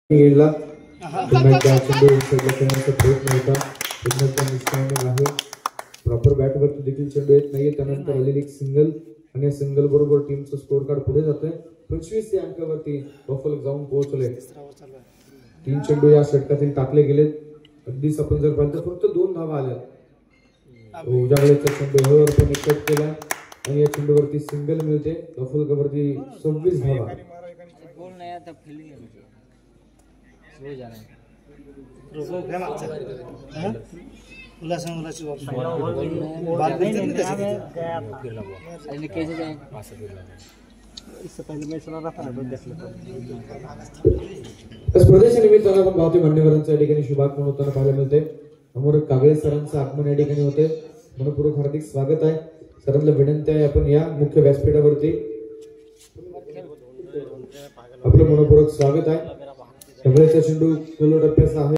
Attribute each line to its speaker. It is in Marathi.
Speaker 1: गेला पुन्हा एकदा चेंडू खेळण्याचा प्रयत्न होता पुन्हा एकदा मिसमाइंडिंग आहे प्रॉपर बॅट वरती देखील चेंडू येत नाहीये त्यानंतर आलेली एक सिंगल आणि सिंगल बरोबर टीमचं स्कोर कार्ड पुढे जातोय 25 या अंकावरती बफल जाऊन पोहोचले 3 चेंडू या षटकातील टाकले गेलेत अगदीच आपण जर पाहिलं तर फक्त 2 धावा आल्या उजाडलेचा चेंडू हळूहळू पण कट केला आणि या चेंडूवरती सिंगल मिळते बफल वरती 26 धावा
Speaker 2: गोल नहीं आता फीलिंग है हो जा रहा है
Speaker 3: रोको क्या मारता है उल्लास बात नहीं कैसे
Speaker 2: अरे कैसे जाए इससे पहले मैं सुना रहा था ना देख लेता
Speaker 1: तर स्पर्धेच्या निमित्तानं आपण पाहतोय मान्यवरांच्या या ठिकाणी शुभागमन होताना पाहायला मिळते अमोल कागळे सरांचं आगमन या ठिकाणी होते मनपूर्वक हार्दिक स्वागत आहे सरांना विनंती आहे आपण या मुख्य व्यासपीठावरती आपलं मनपूर्वक स्वागत आहे सगळ्याचा चेंडू खोल टप्प्याचा आहे